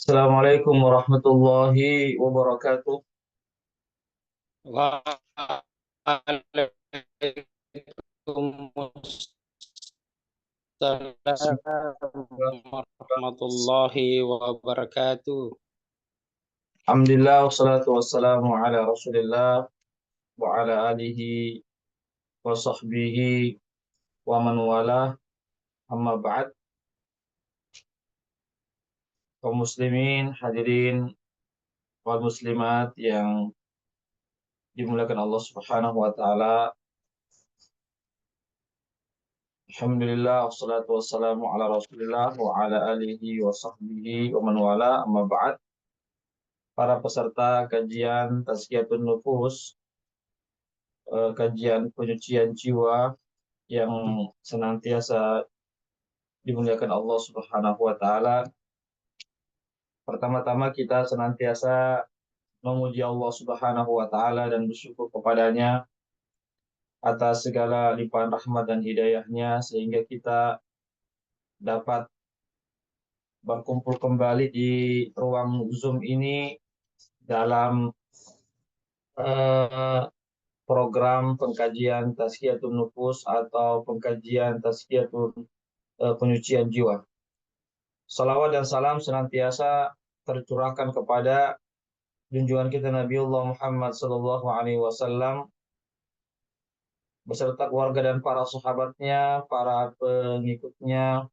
Assalamualaikum warahmatullahi wabarakatuh. Waalaikumsalam warahmatullahi wabarakatuh. Alhamdulillah wassalatu wassalamu ala Rasulillah wa ala alihi wa sahbihi wa man wala amma ba'd. Kaum muslimin, hadirin wal muslimat yang dimuliakan Allah Subhanahu wa taala. Alhamdulillah wassalatu wassalamu ala Rasulillah wa ala alihi wa sahbihi wa man wala amma ba'd. Para peserta kajian Tazkiyatun Nufus, kajian penyucian jiwa yang senantiasa dimuliakan Allah Subhanahu wa taala. Pertama-tama kita senantiasa memuji Allah Subhanahu wa taala dan bersyukur kepadanya atas segala limpahan rahmat dan hidayahnya sehingga kita dapat berkumpul kembali di ruang Zoom ini dalam eh, program pengkajian Tazkiyatun Nufus atau pengkajian Tazkiyatun penyucian jiwa. Salawat dan salam senantiasa tercurahkan kepada junjungan kita Nabiullah Muhammad Sallallahu Alaihi Wasallam beserta keluarga dan para sahabatnya, para pengikutnya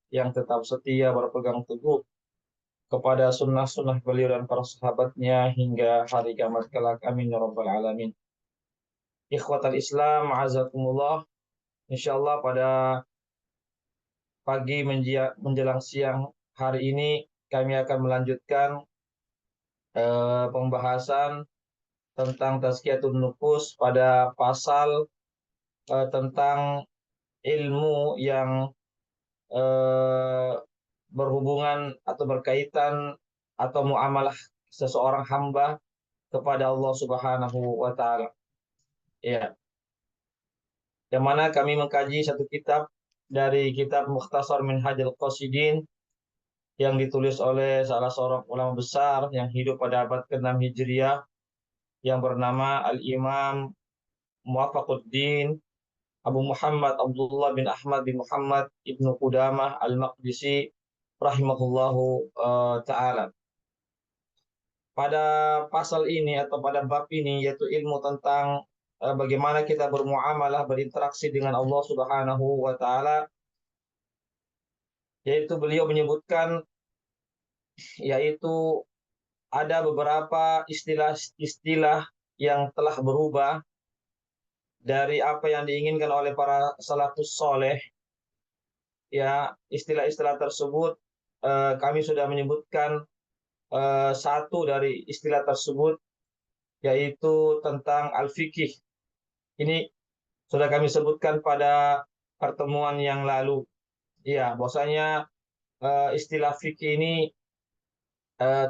yang tetap setia berpegang teguh kepada sunnah-sunnah beliau dan para sahabatnya hingga hari kiamat kelak. Amin ya rabbal alamin. Ikhwatal Islam, azakumullah. Insyaallah pada pagi menjelang siang hari ini kami akan melanjutkan pembahasan tentang tazkiyatun nufus pada pasal tentang ilmu yang eh, berhubungan atau berkaitan atau muamalah seseorang hamba kepada Allah Subhanahu wa taala. Ya, yang mana kami mengkaji satu kitab dari kitab Mukhtasar Minhajul Qasidin yang ditulis oleh salah seorang ulama besar yang hidup pada abad ke-6 Hijriah yang bernama Al-Imam Muwafaquddin Abu Muhammad Abdullah bin Ahmad bin Muhammad Ibnu Qudamah Al-Maqdisi rahimahullahu taala. Pada pasal ini atau pada bab ini yaitu ilmu tentang bagaimana kita bermuamalah berinteraksi dengan Allah Subhanahu wa taala, yaitu beliau menyebutkan yaitu ada beberapa istilah-istilah yang telah berubah dari apa yang diinginkan oleh para salafus soleh. Ya, istilah-istilah tersebut kami sudah menyebutkan satu dari istilah tersebut yaitu tentang al-fikih. Ini sudah kami sebutkan pada pertemuan yang lalu. Ya, bahwasanya istilah fikih ini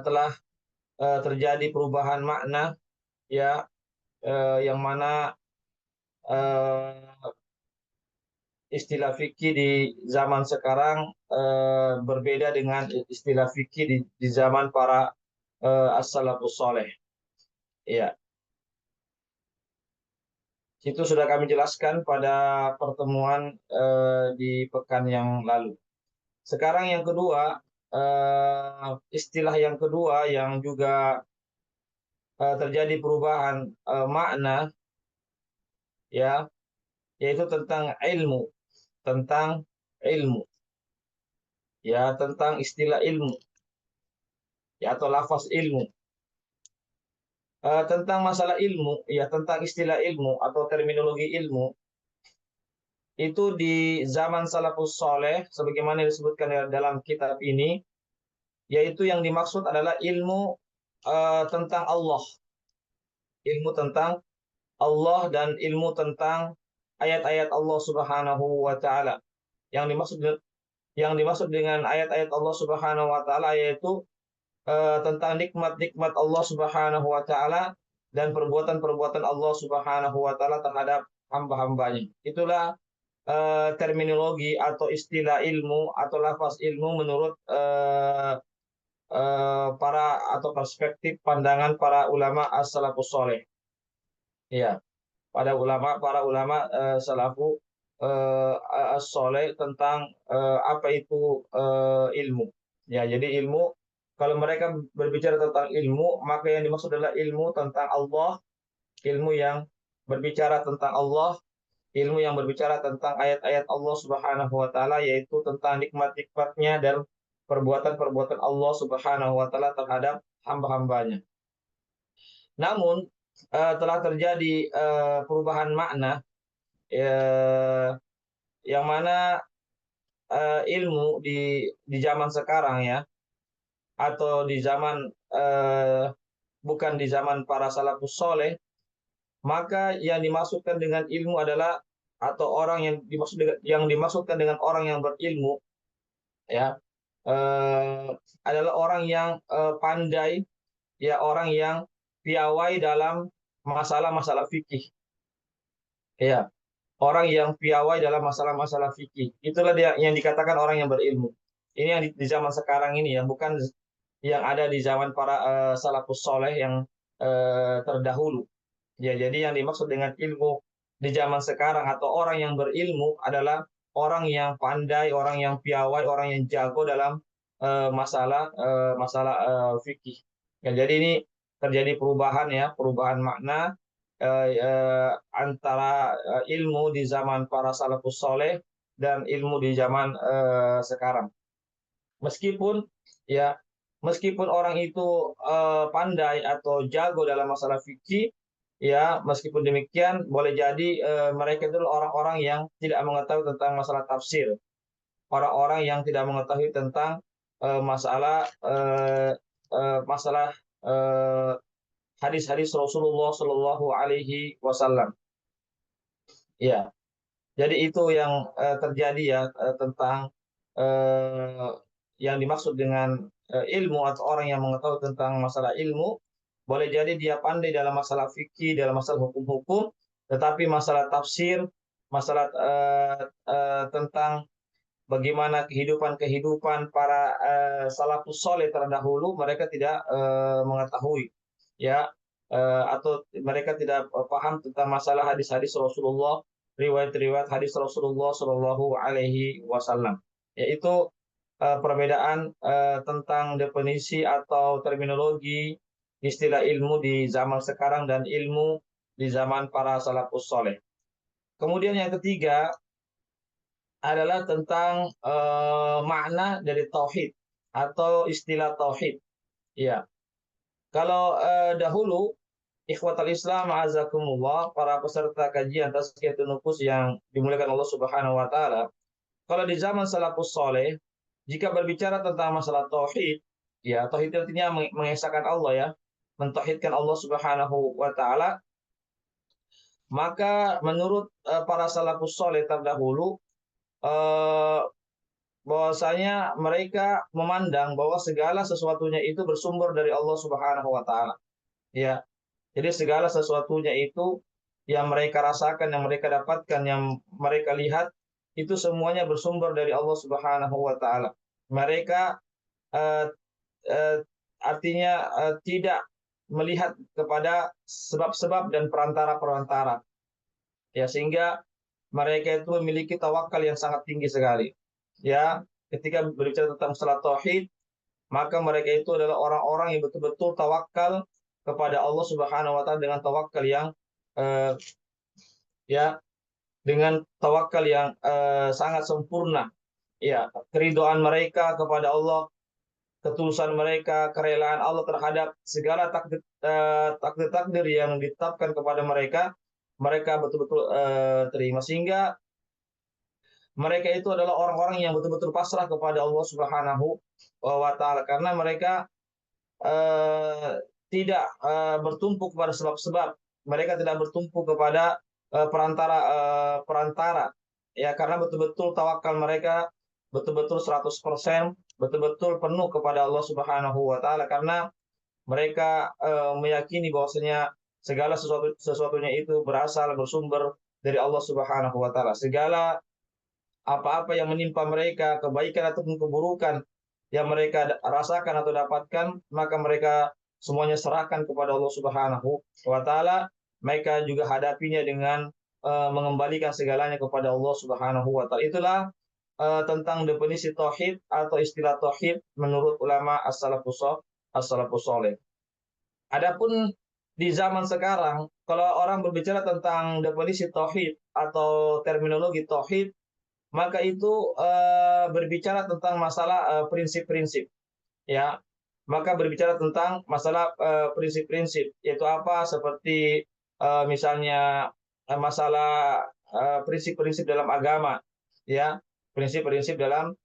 telah terjadi perubahan makna, ya, yang mana eh, istilah fikih di zaman sekarang berbeda dengan istilah fikih di zaman para as-salafus soleh. Ya, itu sudah kami jelaskan pada pertemuan di pekan yang lalu. Sekarang yang kedua, istilah yang kedua yang juga terjadi perubahan makna, ya, yaitu tentang ilmu, ya, tentang istilah ilmu, ya, atau lafaz ilmu. Tentang masalah ilmu, ya, tentang istilah ilmu atau terminologi ilmu, itu di zaman salafus soleh, sebagaimana disebutkan dalam kitab ini, yaitu yang dimaksud adalah ilmu tentang Allah, ilmu tentang Allah dan ilmu tentang ayat-ayat Allah Subhanahu wa taala. Yang dimaksud dengan ayat-ayat Allah Subhanahu wa taala yaitu tentang nikmat-nikmat Allah Subhanahu wa taala dan perbuatan-perbuatan Allah Subhanahu wa taala terhadap hamba-hambanya. Itulah terminologi atau istilah ilmu atau lafaz ilmu menurut para atau perspektif pandangan para ulama as-salafus soleh. Ya, para ulama salafu as-soleh tentang apa itu ilmu. Ya, jadi ilmu, kalau mereka berbicara tentang ilmu, maka yang dimaksud adalah ilmu tentang Allah, ilmu yang berbicara tentang Allah, ilmu yang berbicara tentang ayat-ayat Allah Subhanahu wa taala, yaitu tentang nikmat-nikmatnya dan perbuatan-perbuatan Allah Subhanahu wa taala terhadap hamba-hambanya. Namun telah terjadi perubahan makna, eh, yang mana ilmu di zaman sekarang ya, atau di zaman eh, bukan di zaman para salafus soleh, maka yang dimaksudkan dengan ilmu adalah, atau orang yang dimaksudkan dengan orang yang berilmu ya, eh, adalah orang yang pandai, ya, orang yang piawai dalam masalah-masalah fikih, ya, orang yang piawai dalam masalah-masalah fikih. Itulah dia yang dikatakan orang yang berilmu. Ini yang di zaman sekarang ini ya, bukan yang ada di zaman para salafus soleh yang terdahulu. Ya, jadi yang dimaksud dengan ilmu di zaman sekarang atau orang yang berilmu adalah orang yang pandai, orang yang piawai, orang yang jago dalam masalah fikih. Ya, jadi ini terjadi perubahan ya, perubahan makna antara ilmu di zaman para salafus soleh dan ilmu di zaman sekarang. Meskipun ya, meskipun orang itu pandai atau jago dalam masalah fikih, ya, meskipun demikian boleh jadi mereka itu orang-orang yang tidak mengetahui tentang masalah tafsir, orang-orang yang tidak mengetahui tentang masalah eh, hadis-hadis Rasulullah Shallallahu Alaihi Wasallam. Ya, jadi itu yang terjadi ya, tentang eh, yang dimaksud dengan ilmu atau orang yang mengetahui tentang masalah ilmu. Boleh jadi dia pandai dalam masalah fikih, dalam masalah hukum-hukum, tetapi masalah tafsir, masalah tentang bagaimana kehidupan-kehidupan para salafus soleh terdahulu, mereka tidak mengetahui, ya, atau mereka tidak paham tentang masalah hadis-hadis Rasulullah, riwayat-riwayat hadis Rasulullah Shallallahu Alaihi Wasallam. Yaitu perbedaan tentang definisi atau terminologi istilah ilmu di zaman sekarang dan ilmu di zaman para salafus soleh. Kemudian yang ketiga adalah tentang makna dari tauhid atau istilah tauhid. Ya, kalau dahulu ikhwatal Islam azakumullah, para peserta kajian Tazkiyatun Nufus yang dimuliakan Allah Subhanahu wa taala, kalau di zaman salafus soleh, jika berbicara tentang masalah tauhid, ya, tauhid artinya mengesahkan Allah ya, mentauhidkan Allah Subhanahu wa taala, maka menurut para salafus soleh terdahulu, eh, bahwasanya mereka memandang bahwa segala sesuatunya itu bersumber dari Allah Subhanahu wa taala. Ya. Jadi segala sesuatunya itu yang mereka rasakan, yang mereka dapatkan, yang mereka lihat, itu semuanya bersumber dari Allah Subhanahu wa taala. Mereka eh, eh, artinya tidak melihat kepada sebab-sebab dan perantara-perantara. Ya, sehingga mereka itu memiliki tawakal yang sangat tinggi sekali. Ya, ketika berbicara tentang masalah tauhid, maka mereka itu adalah orang-orang yang betul-betul tawakal kepada Allah Subhanahu wa taala dengan tawakal yang eh, ya, dengan tawakal yang sangat sempurna. Ya, keridoan mereka kepada Allah, ketulusan mereka, kerelaan Allah terhadap segala takdir-takdir yang ditetapkan kepada mereka, mereka betul-betul terima, sehingga mereka itu adalah orang-orang yang betul-betul pasrah kepada Allah Subhanahu wa taala, karena mereka eh, tidak bertumpu kepada sebab-sebab, mereka tidak bertumpu kepada perantara, ya, karena betul-betul tawakal mereka betul-betul 100%, betul-betul penuh kepada Allah Subhanahu wa taala, karena mereka meyakini bahwasanya segala sesuatunya itu berasal, bersumber dari Allah Subhanahu wa taala. Segala apa-apa yang menimpa mereka, kebaikan ataupun keburukan, yang mereka rasakan atau dapatkan, maka mereka semuanya serahkan kepada Allah Subhanahu wa taala. Mereka juga hadapinya dengan mengembalikan segalanya kepada Allah Subhanahu wa taala. Itulah tentang definisi tauhid atau istilah tauhid menurut ulama as-salafus saleh. Adapun di zaman sekarang, kalau orang berbicara tentang definisi tauhid atau terminologi tauhid, maka itu berbicara tentang masalah prinsip-prinsip, ya. Maka berbicara tentang masalah prinsip-prinsip, yaitu apa? Seperti misalnya masalah prinsip-prinsip dalam agama, ya, prinsip-prinsip dalam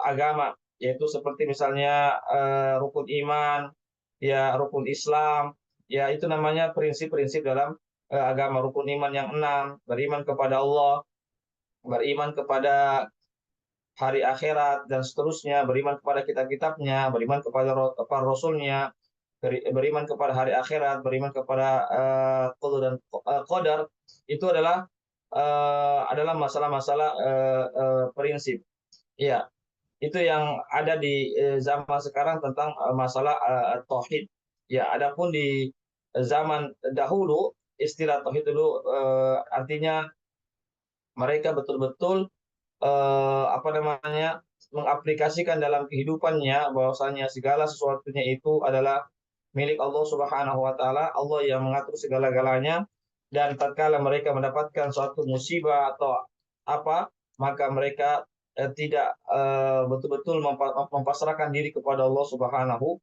agama, yaitu seperti misalnya rukun iman, ya, rukun Islam, ya, itu namanya prinsip-prinsip dalam agama. Rukun iman yang 6, beriman kepada Allah, beriman kepada hari akhirat dan seterusnya, beriman kepada kitab-kitabnya, beriman kepada para rasulnya, beriman kepada hari akhirat, beriman kepada qadar dan qadar, itu adalah masalah-masalah prinsip. Iya, itu yang ada di zaman sekarang tentang masalah tauhid. Ya, adapun di zaman dahulu istilah tauhid dulu artinya mereka betul-betul apa namanya, mengaplikasikan dalam kehidupannya bahwasanya segala sesuatunya itu adalah milik Allah Subhanahu wa taala, Allah yang mengatur segala-galanya, dan tatkala mereka mendapatkan suatu musibah atau apa, maka mereka tidak betul-betul mempasrahkan diri kepada Allah Subhanahu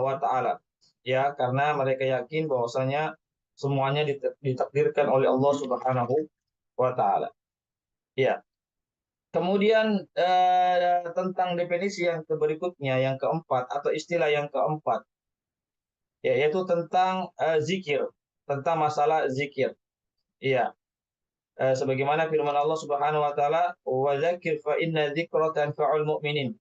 wa taala. Ya, karena mereka yakin bahwasanya semuanya ditakdirkan oleh Allah Subhanahu wa taala. Ya. Kemudian tentang definisi yang berikutnya, yang keempat atau istilah yang keempat, yaitu tentang zikir, tentang masalah zikir. Iya, sebagaimana firman Allah Subhanahu wa taala, "Wa dzakir fa inna dzikra tanfa'ul mu'minin."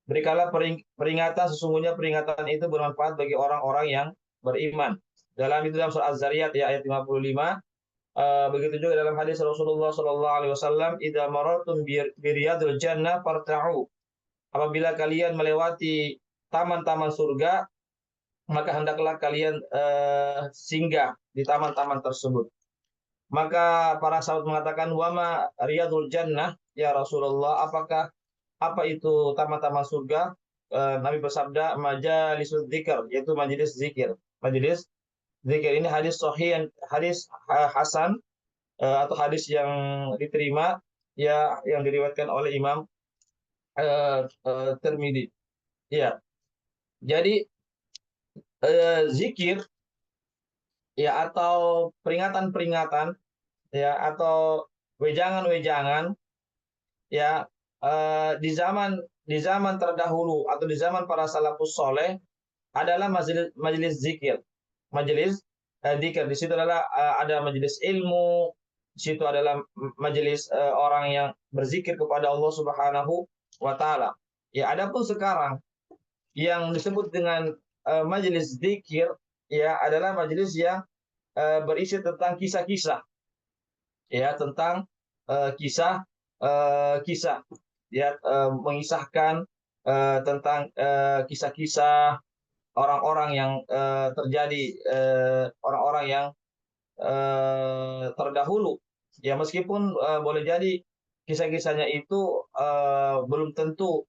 Berikanlah peringatan, sesungguhnya peringatan itu bermanfaat bagi orang-orang yang beriman. Dalam surah Az-Zariyat ya ayat 55. Begitu juga dalam hadis Rasulullah Shallallahu Alaihi Wasallam, "Idza marartum biriyadul jannah farta'u." Apabila kalian melewati taman-taman surga, maka hendaklah kalian singgah di taman-taman tersebut. Maka para sahabat mengatakan, "Wama riyadul jannah ya Rasulullah?" Apa itu taman-taman surga? Nabi bersabda, "Majalisul dzikr," yaitu majelis zikir. Majelis zikir ini hadis sahih, hadis hasan, atau hadis yang diterima, ya, yang diriwayatkan oleh Imam Tirmidzi. Ya, jadi zikir, ya, atau peringatan-peringatan, ya, atau wejangan-wejangan, ya, di zaman terdahulu atau di zaman para salafus soleh adalah majelis majelis zikir, majelis zikir. Di situ adalah ada majelis ilmu, di situ adalah majelis orang yang berzikir kepada Allah Subhanahu wa taala. Ya, adapun sekarang yang disebut dengan majelis zikir, ya, adalah majelis yang berisi tentang kisah-kisah, ya, tentang kisah kisah, ya, mengisahkan tentang kisah-kisah orang-orang yang terjadi, orang-orang yang terdahulu, ya, meskipun boleh jadi kisah-kisahnya itu belum tentu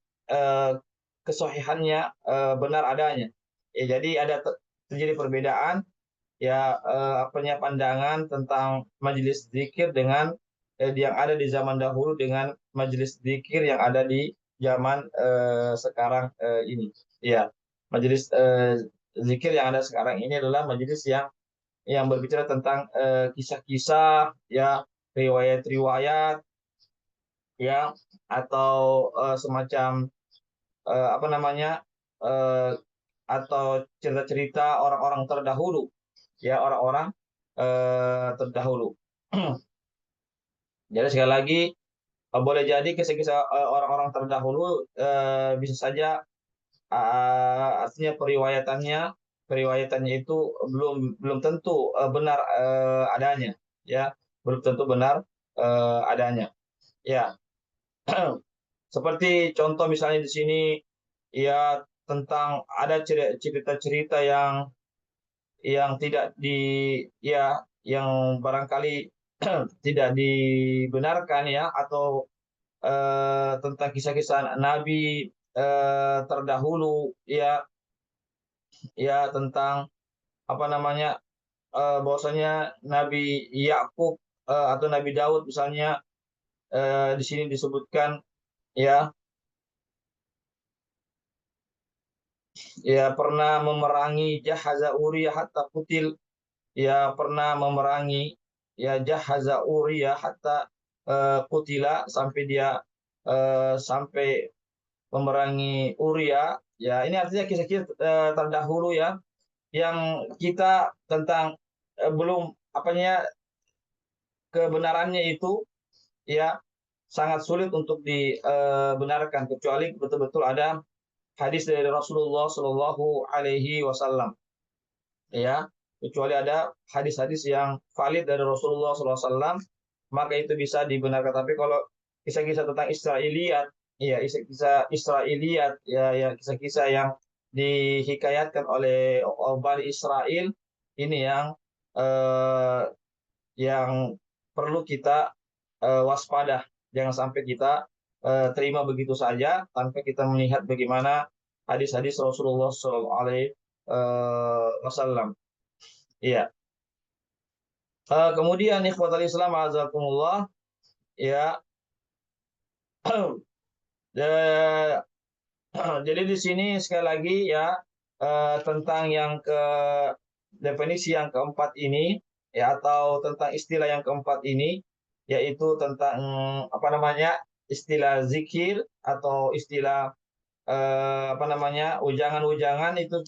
kesohihannya benar adanya, ya, jadi ada terjadi perbedaan, ya, pandangan tentang majelis zikir dengan yang ada di zaman dahulu dengan majelis zikir yang ada di zaman sekarang ini. Ya, majelis zikir yang ada sekarang ini adalah majelis yang berbicara tentang kisah-kisah, ya, riwayat-riwayat, ya, atau semacam apa namanya, eh, atau cerita-cerita orang-orang terdahulu, ya, orang-orang terdahulu. Jadi sekali lagi, boleh jadi kisah-kisah orang-orang terdahulu bisa saja artinya periwayatannya itu belum belum tentu benar adanya, ya, belum tentu benar adanya, ya. Seperti contoh misalnya di sini ya tentang ada cerita-cerita yang tidak ya yang barangkali tidak dibenarkan ya, atau tentang kisah-kisah nabi terdahulu ya, tentang apa namanya, bahwasanya Nabi Yakub atau Nabi Daud misalnya, di sini disebutkan ya, pernah memerangi Jahaza Uriyah hatta kutil, ya pernah memerangi ya Jahaza Uriyah hatta kutila, sampai dia sampai memerangi Uria. Ya, ini artinya kisah-kisah terdahulu ya, yang kita tentang belum apanya kebenarannya itu ya sangat sulit untuk dibenarkan, kecuali betul-betul ada hadis dari Rasulullah Shallallahu Alaihi Wasallam ya, kecuali ada hadis-hadis yang valid dari Rasulullah Shallallahu Alaihi Wasallam, maka itu bisa dibenarkan. Tapi kalau kisah-kisah tentang Israiliyat, ya kisah Israiliyat, ya kisah-kisah yang dihikayatkan oleh Bani Israel, ini eh, yang perlu kita waspada. Jangan sampai kita terima begitu saja tanpa kita melihat bagaimana hadis-hadis Rasulullah Shallallahu Alaihi Wasallam. Iya. Kemudian ikhwatal Islam azakumullah ya. Eh, jadi di sini sekali lagi ya, tentang yang definisi yang keempat ini ya, atau tentang istilah yang keempat ini, yaitu tentang apa namanya, istilah zikir atau istilah apa namanya, ujangan-ujangan, itu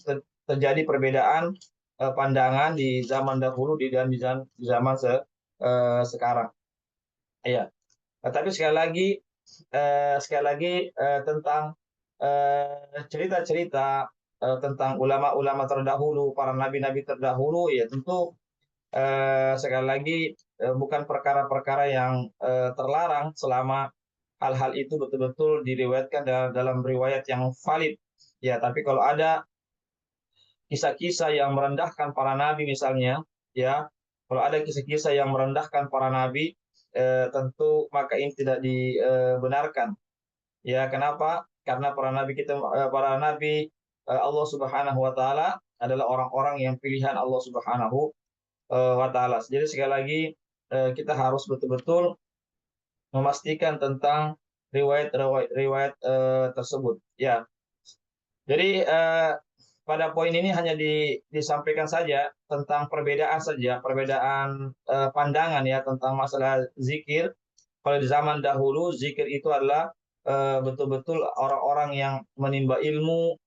terjadi perbedaan pandangan di zaman dahulu dan di zaman sekarang. Iya. Tapi sekali lagi tentang cerita-cerita tentang ulama-ulama terdahulu, para nabi-nabi terdahulu, ya tentu sekali lagi bukan perkara-perkara yang terlarang selama hal-hal itu betul-betul diriwayatkan dalam riwayat yang valid. Ya, tapi kalau ada kisah-kisah yang merendahkan para nabi misalnya, ya, kalau ada kisah-kisah yang merendahkan para nabi, tentu maka ini tidak dibenarkan. Ya, kenapa? Karena para nabi Allah Subhanahu wa taala adalah orang-orang yang pilihan Allah Subhanahu wa taala. Jadi sekali lagi kita harus betul-betul memastikan tentang riwayat tersebut. Ya. Jadi pada poin ini hanya disampaikan saja tentang perbedaan pandangan ya tentang masalah zikir. Kalau di zaman dahulu zikir itu adalah betul-betul orang-orang yang menimba ilmu,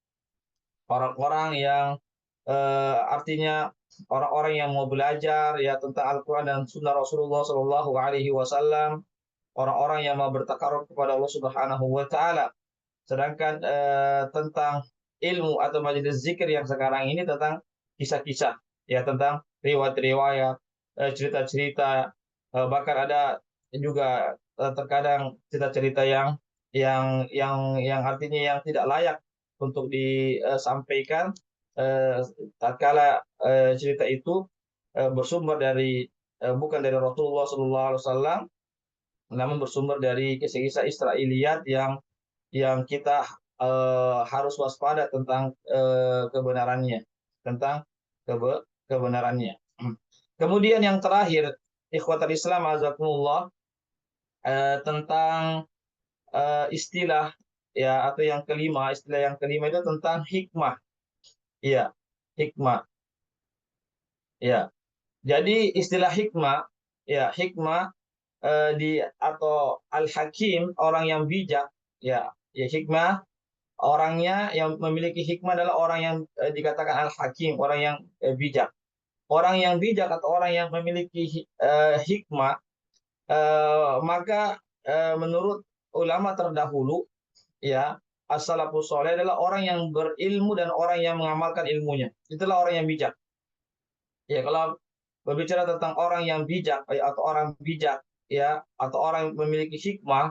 orang-orang yang artinya orang-orang yang mau belajar ya tentang Al-Quran dan Sunnah Rasulullah Shallallahu Alaihi Wasallam, orang-orang yang mau bertakarub kepada Allah Subhanahu Wa Taala. Sedangkan tentang ilmu atau majelis zikir yang sekarang ini tentang kisah-kisah, ya tentang riwayat-riwayat, cerita-cerita, bahkan ada juga terkadang cerita-cerita yang artinya yang tidak layak untuk disampaikan tatkala cerita itu bersumber dari bukan dari Rasulullah SAW, namun bersumber dari kisah-kisah Israiliyat yang kita harus waspada tentang kebenarannya, tentang kebenarannya. Kemudian yang terakhir, ikhwatal Islam azakumullah, tentang istilah ya, atau istilah yang kelima itu tentang hikmah. Iya, hikmah. Ya. Jadi istilah hikmah, ya hikmah atau al-hakim, orang yang bijak, ya hikmah, orangnya yang memiliki hikmah adalah orang yang dikatakan al-hakim, orang yang bijak. Orang yang bijak atau orang yang memiliki hikmah, maka menurut ulama terdahulu, ya as-salafus saleh adalah orang yang berilmu dan orang yang mengamalkan ilmunya. Itulah orang yang bijak. Ya, kalau berbicara tentang orang yang bijak atau orang bijak, ya, atau orang yang memiliki hikmah,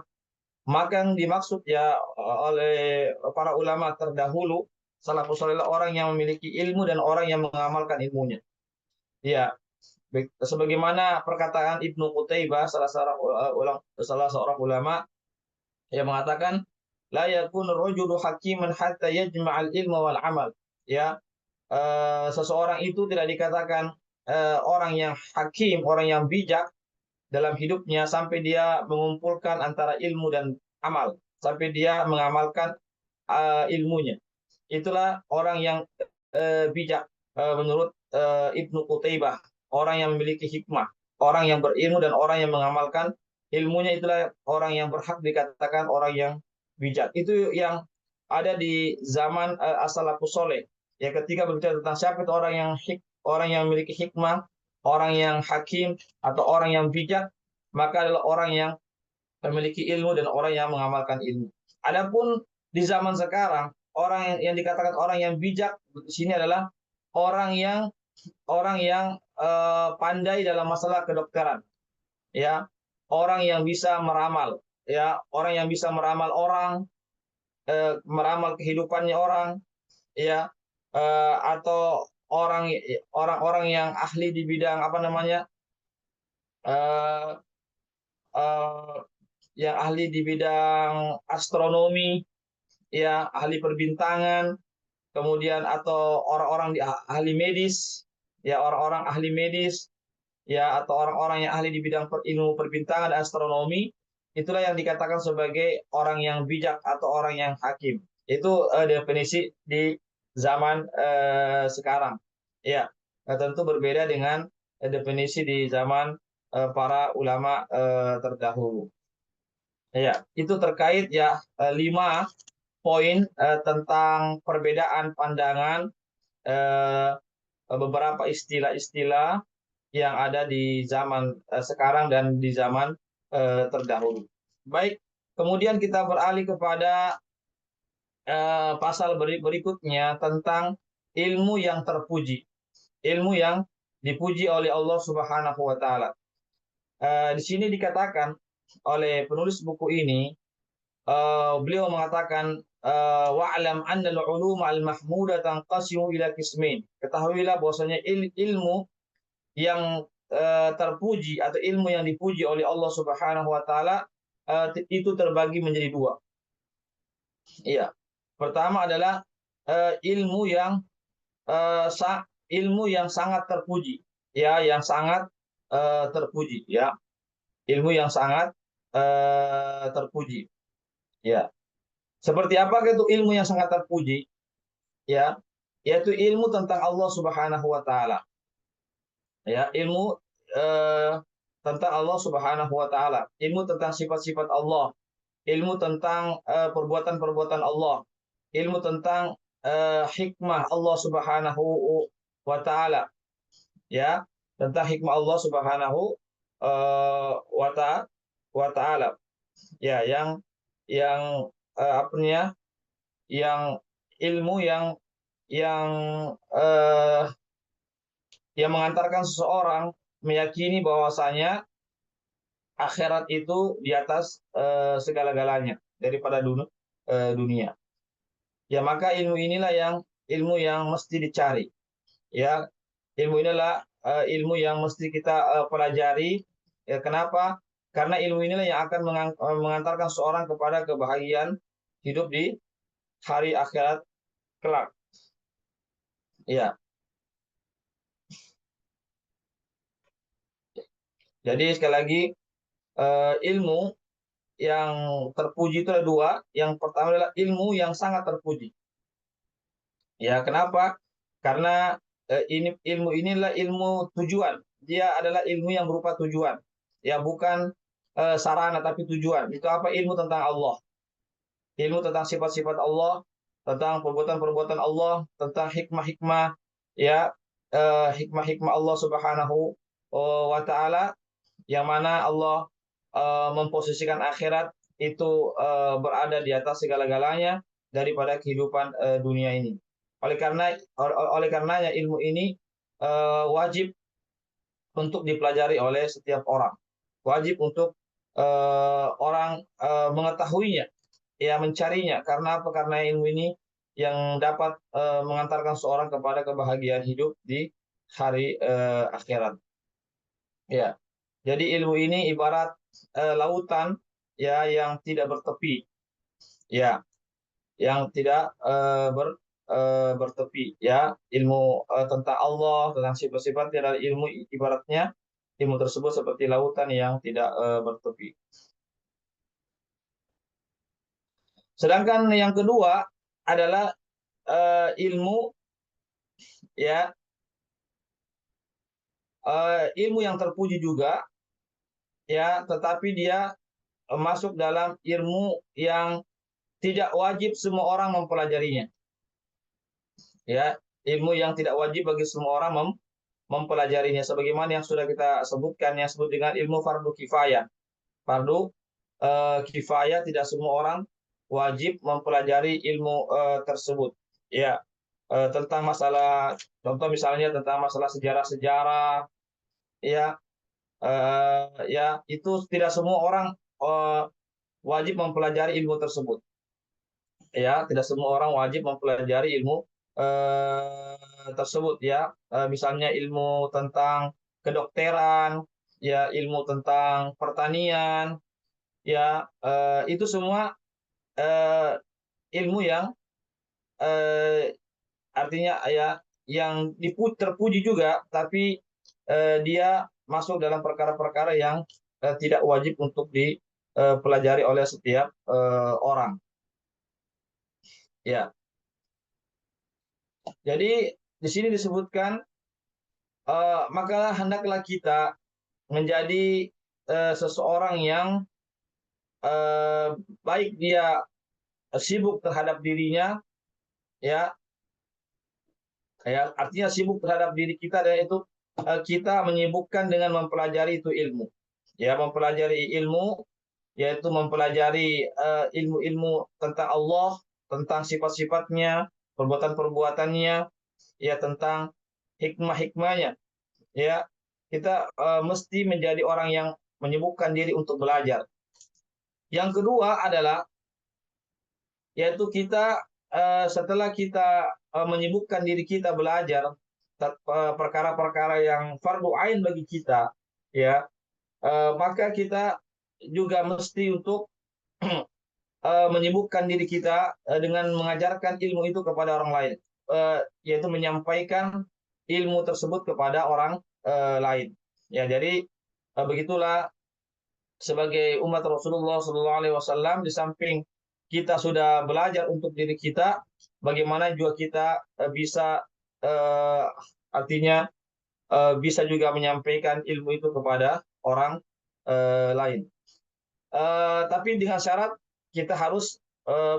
Maka yang dimaksud ya oleh para ulama terdahulu, salafus saleh orang yang memiliki ilmu dan orang yang mengamalkan ilmunya. Ya, sebagaimana perkataan Ibnu Qutaibah, salah seorang ulama yang mengatakan, la yakunu rajulu hakiman hatta yajma'al ilma wal amal. Ya, seseorang itu tidak dikatakan orang yang hakim, orang yang bijak dalam hidupnya sampai dia mengumpulkan antara ilmu dan amal, sampai dia mengamalkan ilmunya. Itulah orang yang bijak menurut Ibnu Qutaibah, orang yang memiliki hikmah, orang yang berilmu dan orang yang mengamalkan ilmunya, itulah orang yang berhak dikatakan orang yang bijak. Itu yang ada di zaman as-salafus saleh. Ya, ketika berbicara tentang siapa itu orang yang memiliki hikmah, orang yang hakim atau orang yang bijak, maka adalah orang yang memiliki ilmu dan orang yang mengamalkan ilmu. Adapun di zaman sekarang, orang yang dikatakan orang yang bijak di sini adalah orang yang pandai dalam masalah kedokteran, ya, orang yang bisa meramal, ya, orang yang bisa meramal orang, meramal kehidupannya orang, ya, atau orang-orang yang ahli di bidang apa namanya, eh, eh, yang ahli di bidang astronomi, ya, ahli perbintangan, kemudian atau orang-orang di ahli medis, ya, orang-orang ahli medis, ya, atau orang-orang yang ahli di bidang ilmu perbintangan dan astronomi, itulah yang dikatakan sebagai orang yang bijak atau orang yang hakim. Itu definisi di zaman sekarang. Ya, tentu berbeda dengan definisi di zaman para ulama terdahulu. Ya, itu terkait ya 5 poin tentang perbedaan pandangan eh, beberapa istilah-istilah yang ada di zaman sekarang dan di zaman terdahulu. Baik, kemudian kita beralih kepada pasal berikutnya tentang ilmu yang terpuji, ilmu yang dipuji oleh Allah Subhanahu wa taala. Di sini dikatakan oleh penulis buku ini, beliau mengatakan wa'lam anna al-ulum al-mahmuda tanqasimu ila qismain. Ketahuilah bahwasanya ilmu yang terpuji atau ilmu yang dipuji oleh Allah Subhanahu wa taala itu terbagi menjadi 2. Iya. Pertama adalah ilmu yang ilmu yang sangat terpuji, ya, yang sangat terpuji, ya. Ilmu yang sangat terpuji, ya. Seperti apa itu ilmu yang sangat terpuji? Ya, yaitu ilmu tentang Allah Subhanahu wa taala. Ya, ilmu eh, tentang Allah Subhanahu wa taala, ilmu tentang sifat-sifat Allah, ilmu tentang perbuatan-perbuatan Allah, ilmu tentang hikmah Allah Subhanahu wa taala, ya, tentang hikmah Allah Subhanahu wa taala. Ya, yang apa namanya? Yang ilmu yang eh, yang mengantarkan seseorang meyakini bahwasanya akhirat itu di atas segala-galanya daripada dunia. Ya, maka ilmu yang mesti dicari. Ya, ilmu inilah ilmu yang mesti kita pelajari. Ya, kenapa? Karena ilmu inilah yang akan mengantarkan seorang kepada kebahagiaan hidup di hari akhirat kelak. Ya, jadi sekali lagi ilmu yang terpuji itu ada 2. Yang pertama adalah ilmu yang sangat terpuji. Ya, kenapa? Karena ilmu inilah ilmu tujuan. Dia adalah ilmu yang berupa tujuan. Ya, bukan sarana tapi tujuan. Itu apa? Ilmu tentang Allah. Ilmu tentang sifat-sifat Allah, tentang perbuatan-perbuatan Allah, tentang hikmah-hikmah, ya, hikmah-hikmah Allah Subhanahu wa taala, yang mana Allah memposisikan akhirat itu berada di atas segala-galanya daripada kehidupan dunia ini. Oleh karenanya ilmu ini wajib untuk dipelajari oleh setiap orang. Wajib untuk orang mengetahuinya, ya mencarinya. Karena apa? Karena ilmu ini yang dapat mengantarkan seorang kepada kebahagiaan hidup di hari akhirat. Ya, jadi ilmu ini ibarat lautan ya yang tidak bertepi, ya, yang tidak bertepi, ya. Ilmu tentang Allah, tentang sifat-sifat adalah ilmu, ibaratnya ilmu tersebut seperti lautan yang tidak bertepi. Sedangkan yang kedua adalah ilmu, ya, ilmu yang terpuji juga, ya, tetapi dia masuk dalam ilmu yang tidak wajib semua orang mempelajarinya, ya, ilmu yang tidak wajib bagi semua orang mempelajarinya, sebagaimana yang sudah kita sebutkan, yang disebut dengan ilmu fardu kifayah. Fardu kifayah, tidak semua orang wajib mempelajari ilmu tersebut, ya. Tentang masalah, contoh misalnya tentang masalah sejarah-sejarah, ya, ya, itu tidak semua orang eh, wajib mempelajari ilmu tersebut, ya. Tidak semua orang wajib mempelajari ilmu tersebut, ya. Misalnya ilmu tentang kedokteran, ya, ilmu tentang pertanian, ya, itu semua eh, ilmu yang eh, artinya, ya, yang terpuji juga, tapi dia masuk dalam perkara-perkara yang tidak wajib untuk dipelajari oleh setiap orang, ya. Jadi di sini disebutkan maka hendaklah kita menjadi seseorang yang eh, baik dia sibuk terhadap dirinya, ya, ya, artinya sibuk terhadap diri kita, dan itu kita menyibukkan dengan mempelajari itu ilmu, ya, mempelajari ilmu, yaitu mempelajari ilmu-ilmu tentang Allah, tentang sifat-sifatnya, perbuatan-perbuatannya, ya, tentang hikmah-hikmahnya, ya. Kita mesti menjadi orang yang menyibukkan diri untuk belajar. Yang kedua adalah, yaitu kita setelah kita menyibukkan diri kita belajar perkara-perkara yang fardu ain bagi kita, ya, maka kita juga mesti untuk menyibukkan diri kita dengan mengajarkan ilmu itu kepada orang lain, yaitu menyampaikan ilmu tersebut kepada orang lain, ya. Jadi begitulah, sebagai umat Rasulullah SAW, di samping kita sudah belajar untuk diri kita, bagaimana juga kita bisa eh, artinya bisa juga menyampaikan ilmu itu kepada orang lain. Tapi dengan syarat kita harus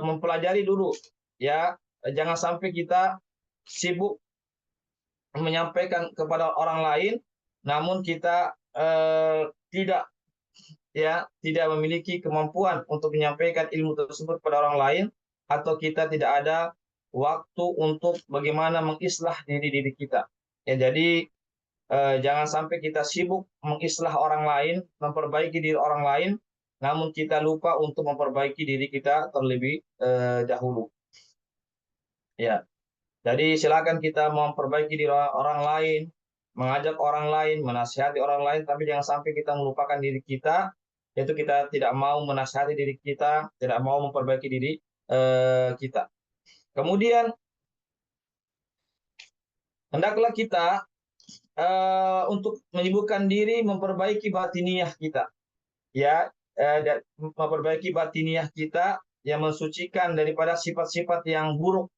mempelajari dulu, ya. Jangan sampai kita sibuk menyampaikan kepada orang lain, namun kita tidak, ya, tidak memiliki kemampuan untuk menyampaikan ilmu tersebut kepada orang lain, atau kita tidak ada waktu untuk bagaimana mengislah diri kita, ya. Jadi jangan sampai kita sibuk mengislah orang lain, memperbaiki diri orang lain, namun kita lupa untuk memperbaiki diri kita terlebih dahulu, ya. Jadi silakan kita memperbaiki diri orang lain, mengajak orang lain, menasihati orang lain, tapi jangan sampai kita melupakan diri kita, yaitu kita tidak mau menasihati diri kita, tidak mau memperbaiki diri kita. Kemudian hendaklah kita untuk menyibukkan diri memperbaiki batiniah kita, ya, dan memperbaiki batiniah kita yang mensucikan daripada sifat-sifat yang buruk,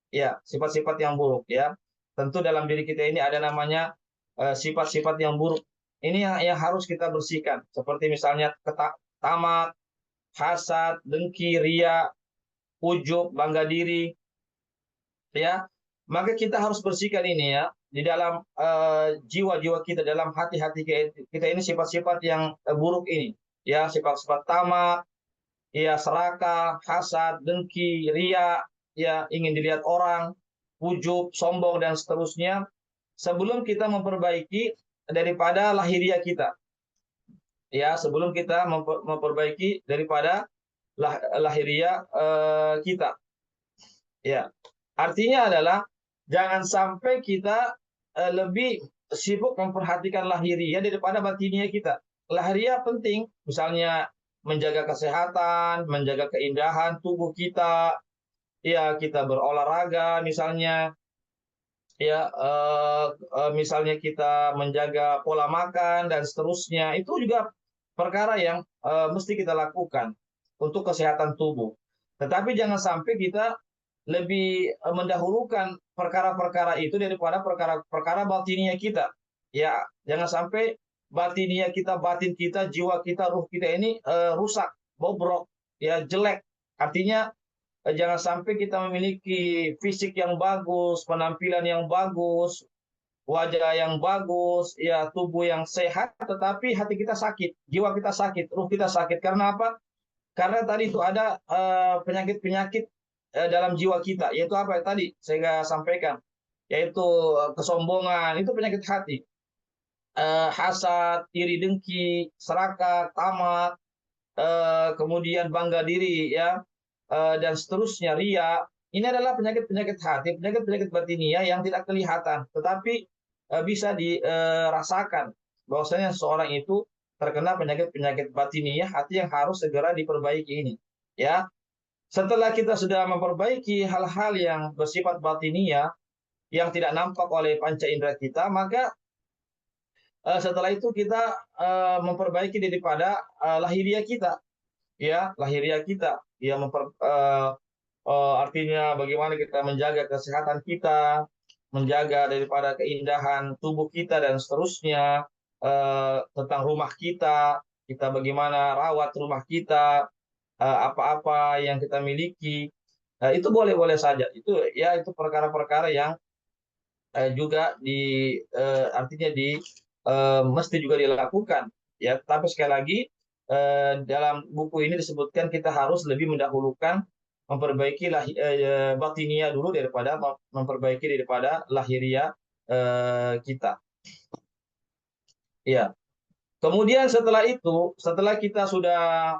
ya, sifat-sifat yang buruk, ya. Tentu dalam diri kita ini ada namanya sifat-sifat yang buruk. Ini yang harus kita bersihkan, seperti misalnya tamak, hasad, dengki, ria, ujub, bangga diri, ya. Maka kita harus bersihkan ini, ya, di dalam jiwa-jiwa kita, dalam hati-hati kita ini, sifat-sifat yang buruk ini, ya, sifat-sifat tamak, ya, serakah, hasad, dengki, ria, ya, ingin dilihat orang, ujub, sombong, dan seterusnya, sebelum kita memperbaiki daripada lahiriah kita, ya sebelum kita memperbaiki daripada lahiriah kita. Ya, artinya adalah jangan sampai kita lebih sibuk memperhatikan lahiriah daripada batiniah kita. Lahiriah penting, misalnya menjaga kesehatan, menjaga keindahan tubuh kita, ya kita berolahraga misalnya, ya misalnya kita menjaga pola makan dan seterusnya, itu juga perkara yang mesti kita lakukan untuk kesehatan tubuh. Tetapi jangan sampai kita lebih mendahulukan perkara-perkara itu daripada perkara-perkara batiniah kita. Ya, jangan sampai batiniah kita, batin kita, jiwa kita, ruh kita ini rusak, bobrok, ya jelek. Artinya jangan sampai kita memiliki fisik yang bagus, penampilan yang bagus, wajah yang bagus, ya tubuh yang sehat, tetapi hati kita sakit, jiwa kita sakit, ruh kita sakit. Karena apa? Karena tadi itu ada penyakit-penyakit dalam jiwa kita, yaitu apa tadi saya sampaikan, yaitu kesombongan, itu penyakit hati, hasad, iri dengki, serakah, tamak, kemudian bangga diri, ya, dan seterusnya, ria. Ini adalah penyakit-penyakit hati, penyakit-penyakit batiniah yang tidak kelihatan, tetapi bisa dirasakan bahwasanya seorang itu terkena penyakit-penyakit batiniah hati yang harus segera diperbaiki ini. Ya, setelah kita sudah memperbaiki hal-hal yang bersifat batiniah yang tidak nampak oleh panca indera kita, maka setelah itu kita memperbaiki daripada lahiriah kita, ya lahiriah kita, ya artinya bagaimana kita menjaga kesehatan kita, menjaga daripada keindahan tubuh kita dan seterusnya, tentang rumah kita, kita bagaimana rawat rumah kita, apa-apa yang kita miliki, itu boleh-boleh saja. Itu ya itu perkara-perkara yang juga artinya mesti juga dilakukan, ya. Tapi sekali lagi dalam buku ini disebutkan kita harus lebih mendahulukan memperbaiki batiniah dulu daripada memperbaiki daripada lahiriah kita. Ya. Kemudian setelah itu, setelah kita sudah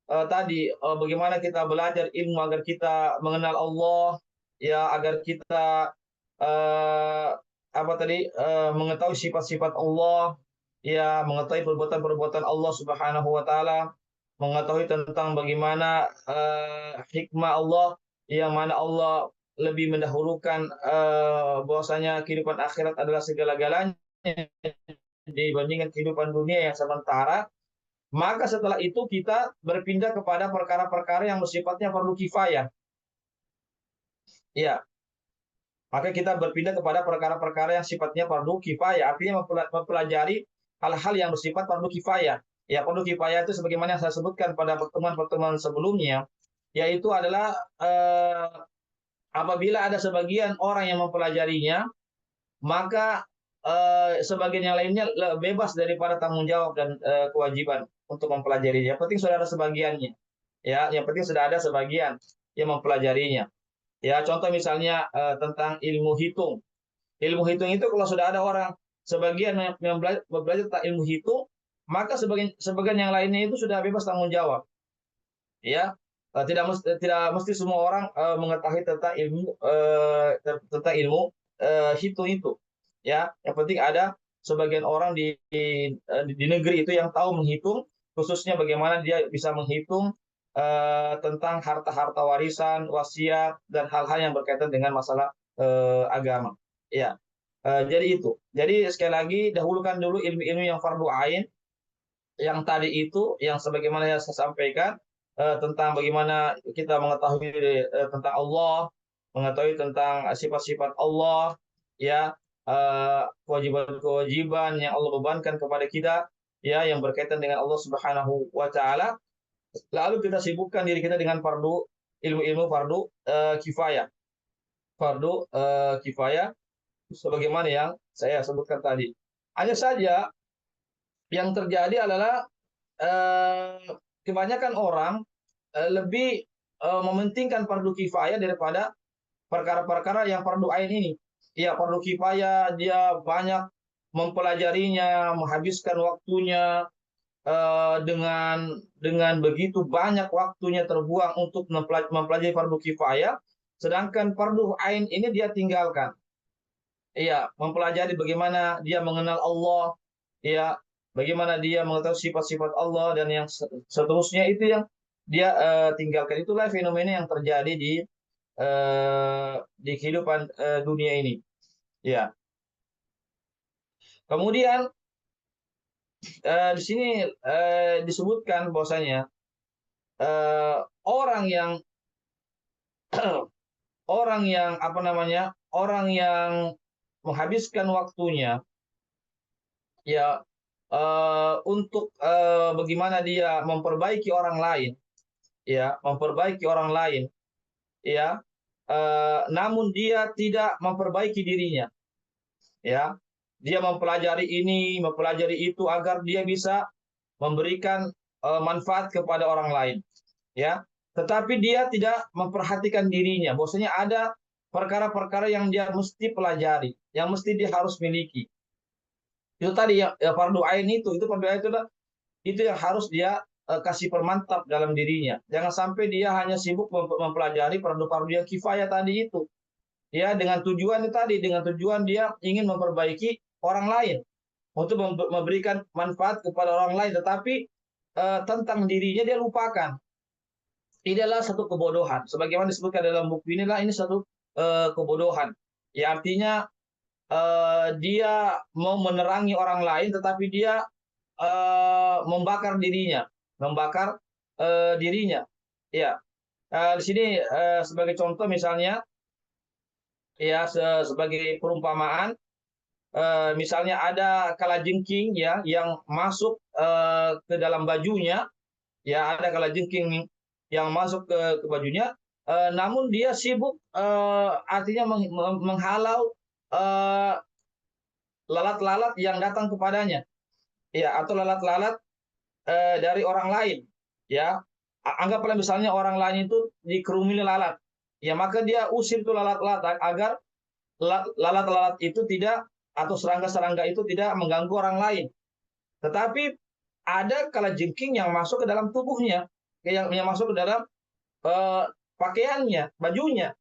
tadi bagaimana kita belajar ilmu agar kita mengenal Allah, ya agar kita eh, apa tadi mengetahui sifat-sifat Allah, ya mengetahui perbuatan-perbuatan Allah Subhanahu wa taala, mengetahui tentang bagaimana hikmah Allah yang mana Allah lebih mendahulukan bahwasanya kehidupan akhirat adalah segala-galanya dibandingkan kehidupan dunia yang sementara. Maka setelah itu kita berpindah kepada perkara-perkara yang bersifatnya fardu kifayah. Ya, maka kita berpindah kepada perkara-perkara yang sifatnya fardu kifayah, artinya mempelajari hal-hal yang bersifat fardu kifayah. Ya, fardu kifayah itu sebagaimana yang saya sebutkan pada pertemuan-pertemuan sebelumnya, yaitu adalah apabila ada sebagian orang yang mempelajarinya, maka sebagian yang lainnya bebas daripada tanggung jawab dan kewajiban untuk mempelajarinya. Yang penting sudah ada sebagiannya. Ya, yang penting sudah ada sebagian yang mempelajarinya. Ya, contoh misalnya tentang ilmu hitung. Ilmu hitung itu kalau sudah ada orang sebagian yang belajar tentang ilmu hitung, maka sebagian yang lainnya itu sudah bebas tanggung jawab. Ya, tidak mesti semua orang mengetahui tentang ilmu hitung itu. Ya, yang penting ada sebagian orang di negeri itu yang tahu menghitung, khususnya bagaimana dia bisa menghitung tentang harta-harta warisan, wasiat dan hal-hal yang berkaitan dengan masalah agama. Ya, jadi itu. Jadi sekali lagi dahulukan dulu ilmu-ilmu yang fardu ain, yang tadi itu yang sebagaimana yang saya sampaikan tentang bagaimana kita mengetahui tentang Allah, mengetahui tentang sifat-sifat Allah, ya kewajiban-kewajiban yang Allah bebankan kepada kita, ya yang berkaitan dengan Allah Subhanahu wa taala. Lalu kita sibukkan diri kita dengan ilmu-ilmu fardu kifayah. Fardu kifayah sebagaimana yang saya sebutkan tadi. Hanya saja yang terjadi adalah eh, kebanyakan orang lebih mementingkan fardu kifayah daripada perkara-perkara yang fardu ain ini. Ya, fardu kifayah dia banyak mempelajarinya, menghabiskan waktunya, dengan begitu banyak waktunya terbuang untuk mempelajari fardu kifayah, sedangkan fardu ain ini dia tinggalkan. Iya, mempelajari bagaimana dia mengenal Allah, ya, bagaimana dia mengetahui sifat-sifat Allah dan yang seterusnya itu yang dia tinggalkan. Itulah fenomena yang terjadi di kehidupan dunia ini. Ya. Kemudian di sini disebutkan bahwasanya orang yang apa namanya, orang yang menghabiskan waktunya ya untuk bagaimana dia memperbaiki orang lain, ya, memperbaiki orang lain, ya, namun dia tidak memperbaiki dirinya, ya, dia mempelajari ini, mempelajari itu agar dia bisa memberikan manfaat kepada orang lain, ya, tetapi dia tidak memperhatikan dirinya, bahwasanya ada perkara-perkara yang dia mesti pelajari, yang mesti dia harus miliki. Itu tadi ya fardu ain itu fardu ain itu yang harus dia kasih permantap dalam dirinya. Jangan sampai dia hanya sibuk mempelajari fardu-fardu yang kifayah tadi itu. Ya, dengan tujuan itu tadi, dengan tujuan dia ingin memperbaiki orang lain untuk memberikan manfaat kepada orang lain, tetapi tentang dirinya dia lupakan. Ini adalah satu kebodohan. Sebagaimana disebutkan dalam buku inilah ini satu kebodohan. Ya, artinya dia mau menerangi orang lain, tetapi dia membakar dirinya, membakar dirinya. Ya, di sini sebagai contoh misalnya, ya sebagai perumpamaan, misalnya ada kalajengking ya yang masuk ke dalam bajunya, ya ada kalajengking yang masuk ke bajunya, namun dia sibuk artinya menghalau lalat-lalat yang datang kepadanya, ya, atau lalat-lalat dari orang lain, ya. Anggaplah misalnya orang lain itu dikerumuni lalat, ya, maka dia usir itu lalat-lalat agar lalat-lalat itu tidak, atau serangga-serangga itu tidak mengganggu orang lain. Tetapi ada kalajengking yang masuk ke dalam tubuhnya, yang masuk ke dalam pakaiannya, bajunya,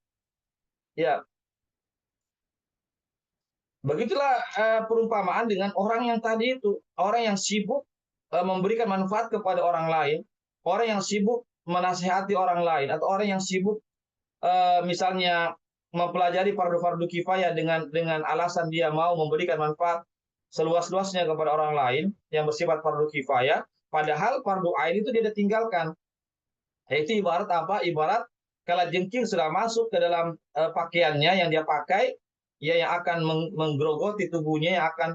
ya. Begitulah perumpamaan dengan orang yang tadi itu, orang yang sibuk memberikan manfaat kepada orang lain, orang yang sibuk menasihati orang lain, atau orang yang sibuk misalnya mempelajari fardu-fardu kifayah dengan alasan dia mau memberikan manfaat seluas-luasnya kepada orang lain yang bersifat fardu kifayah, padahal fardu ain itu dia tinggalkan. Yaitu ibarat apa? Ibarat kalajengking sudah masuk ke dalam pakaiannya yang dia pakai, ya, yang akan menggerogoti tubuhnya, yang akan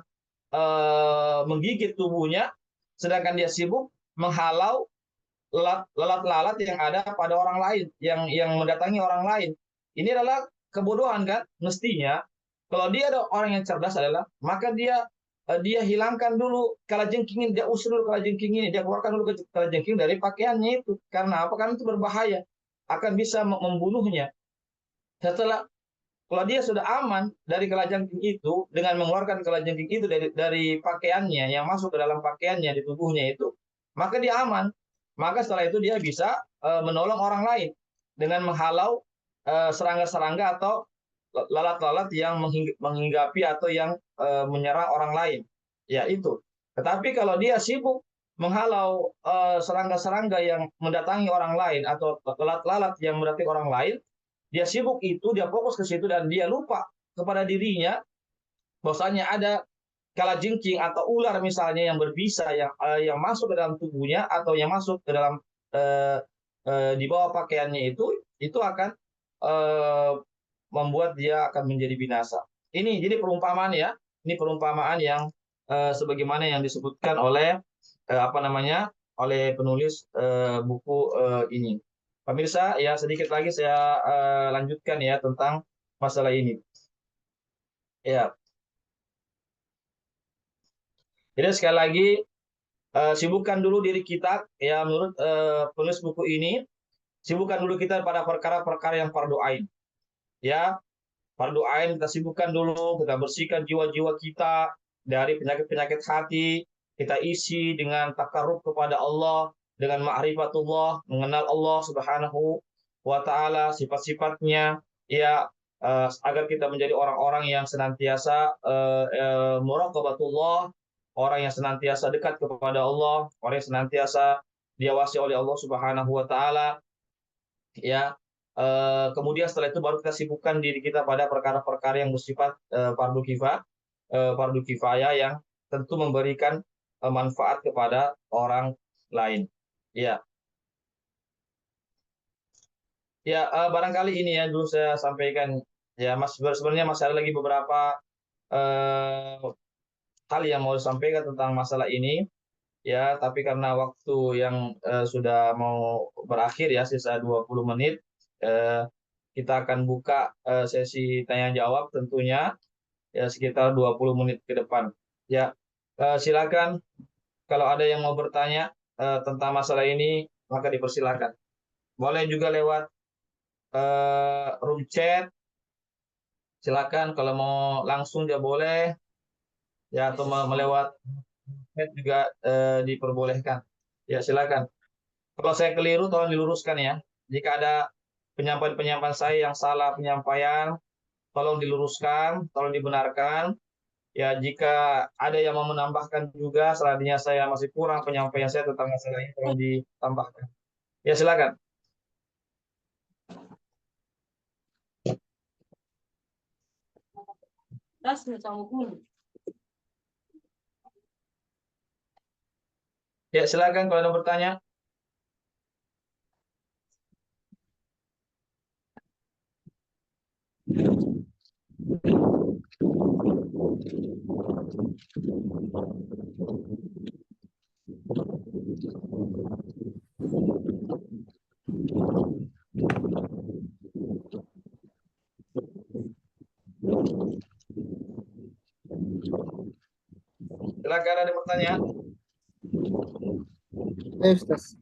menggigit tubuhnya, sedangkan dia sibuk menghalau lalat-lalat yang ada pada orang lain, yang mendatangi orang lain. Ini adalah kebodohan kan? Mestinya kalau dia ada orang yang cerdas adalah, maka dia hilangkan dulu kalajengking ini, dia usir dulu kalajengking ini, dia keluarkan dulu kalajengking dari pakaiannya itu. Karena apa? Karena itu berbahaya, akan bisa membunuhnya. Setelah Kalau dia sudah aman dari kalajengking itu dengan mengeluarkan kalajengking itu dari pakaiannya yang masuk ke dalam pakaiannya di tubuhnya itu, maka dia aman. Maka setelah itu dia bisa menolong orang lain dengan menghalau serangga-serangga atau lalat-lalat yang menghinggapi atau yang menyerang orang lain. Ya itu. Tetapi kalau dia sibuk menghalau serangga-serangga yang mendatangi orang lain atau lalat-lalat yang mendatangi orang lain, dia sibuk itu, dia fokus ke situ dan dia lupa kepada dirinya bahwasanya ada kalajengking atau ular misalnya yang berbisa yang masuk ke dalam tubuhnya atau yang masuk ke dalam eh, di bawah pakaiannya itu akan eh, membuat dia akan menjadi binasa. Ini jadi perumpamaan ya, ini perumpamaan yang sebagaimana yang disebutkan oleh apa namanya, oleh penulis buku ini. Pemirsa, ya sedikit lagi saya lanjutkan ya tentang masalah ini. Ya, jadi sekali lagi sibukkan dulu diri kita ya menurut penulis buku ini, sibukkan dulu kita pada perkara-perkara yang fardu ain. Ya, fardu ain kita sibukkan dulu, kita bersihkan jiwa-jiwa kita dari penyakit-penyakit hati, kita isi dengan takarrub kepada Allah, dengan ma'rifatullah, mengenal Allah Subhanahu wa taala, sifat-sifatnya, ya, agar kita menjadi orang-orang yang senantiasa muraqabatullah, orang yang senantiasa dekat kepada Allah, orang yang senantiasa diawasi oleh Allah Subhanahu wa taala, ya. Kemudian setelah itu baru kita sibukkan diri kita pada perkara-perkara yang bersifat fardu kifayah yang tentu memberikan manfaat kepada orang lain. Ya, ya, barangkali ini ya dulu saya sampaikan. Ya, Mas, sebenarnya masih ada lagi beberapa eh, hal yang mau disampaikan tentang masalah ini. Ya, tapi karena waktu yang sudah mau berakhir ya, sisa 20 menit, eh, kita akan buka sesi tanya jawab tentunya ya sekitar 20 menit ke depan. Ya, silakan kalau ada yang mau bertanya tentang masalah ini, maka dipersilakan. Boleh juga lewat room chat, silakan kalau mau langsung dia boleh ya, atau melewat chat juga diperbolehkan. Ya, silakan. Kalau saya keliru, tolong diluruskan ya. Jika ada penyampaian-penyampaian saya yang salah penyampaian, tolong diluruskan, tolong dibenarkan. Ya, jika ada yang mau menambahkan juga, selanjutnya saya masih kurang penyampaian saya tentang masalah ini, tolong ditambahkan. Ya, silakan. Ya, silakan kalau ada bertanya. Silakan ada bertanya. Ustaz.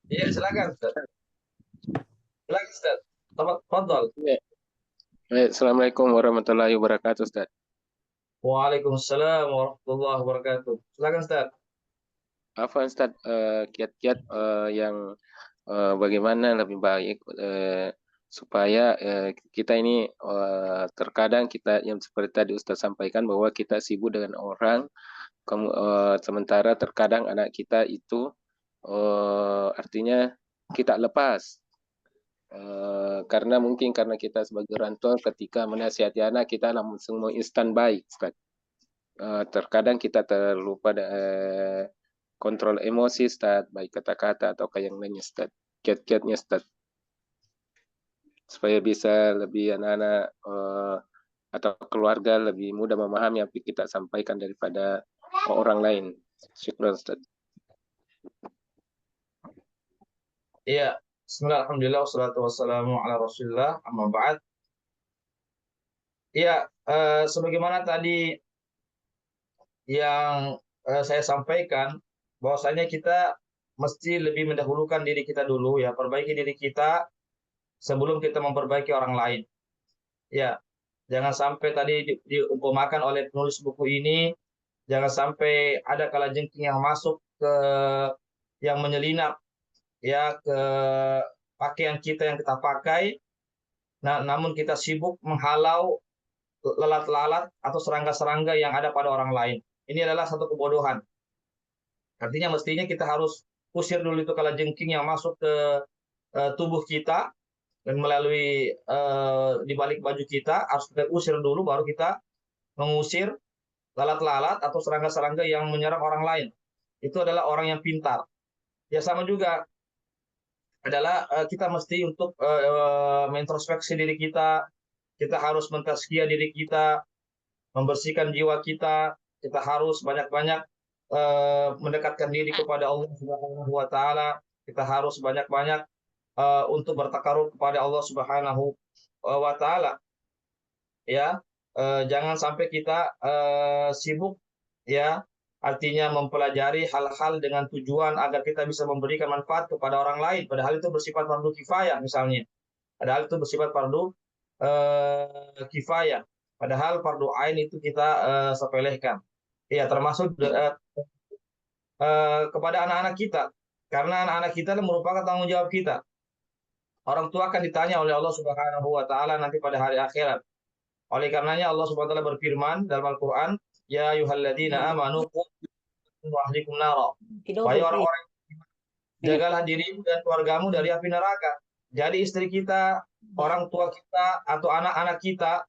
Iya, silakan, Ustaz. Silakan, Ustaz. Tafadhol. Ya. Baik, Assalamualaikum warahmatullahi wabarakatuh, Ustaz. Waalaikumsalam warahmatullahi wabarakatuh. Silakan, Ustaz. Apa Ustaz, kiat-kiat yang bagaimana lebih baik supaya kita ini terkadang kita yang seperti tadi Ustaz sampaikan bahwa kita sibuk dengan orang, sementara terkadang anak kita itu artinya kita lepas. Karena mungkin karena kita sebagai orang tua ketika menasihati anak kita langsung mau instan baik, Ustaz. Terkadang kita terlupa kontrol emosi, Ustaz, baik kata-kata atau kayak yang lainnya, Ustaz. Kiat-kiatnya, Ustaz. Supaya bisa lebih anak-anak atau keluarga lebih mudah memahami apa yang kita sampaikan daripada orang lain. Syukran, Ustaz. Iya. Bismillah, alhamdulillah, wassalatu wassalamu ala rasulillah, amma ba'd. Iya, sebagaimana tadi yang saya sampaikan, bahwasanya kita mesti lebih mendahulukan diri kita dulu ya, perbaiki diri kita sebelum kita memperbaiki orang lain. Ya, jangan sampai tadi diumpamakan oleh penulis buku ini, jangan sampai ada kalajengking yang masuk ke yang menyelinap ya ke pakaian kita yang kita pakai. Nah, namun kita sibuk menghalau lalat-lalat atau serangga-serangga yang ada pada orang lain. Ini adalah satu kebodohan. Artinya mestinya kita harus usir dulu itu kalajengking yang masuk ke tubuh kita, dan melalui di balik baju kita harus kita usir dulu, baru kita mengusir lalat-lalat atau serangga-serangga yang menyerang orang lain. Itu adalah orang yang pintar. Ya, sama juga adalah kita mesti untuk mengintrospeksi diri kita. Kita harus mentazkiyah diri kita, membersihkan jiwa kita. Kita harus banyak-banyak mendekatkan diri kepada Allah Subhanahu wa taala. Kita harus banyak-banyak untuk bertakarub kepada Allah Subhanahu wa taala. Ya, jangan sampai kita sibuk ya, artinya mempelajari hal-hal dengan tujuan agar kita bisa memberikan manfaat kepada orang lain, padahal itu bersifat fardu kifayah misalnya. Padahal itu bersifat fardu kifayah. Padahal fardu ain itu kita sepelehkan. Ya, termasuk kepada anak-anak kita. Karena anak-anak kita merupakan tanggung jawab kita. Orang tua akan ditanya oleh Allah Subhanahu wa taala nanti pada hari akhirat. Oleh karenanya Allah Subhanahu wa taala berfirman dalam Al-Qur'an, "Ya ayyuhalladzina amanu qu wa ahlikum nara." Wahai orang-orang, jagalah dirimu dan keluargamu dari api neraka. Jadi istri kita, orang tua kita atau anak-anak kita,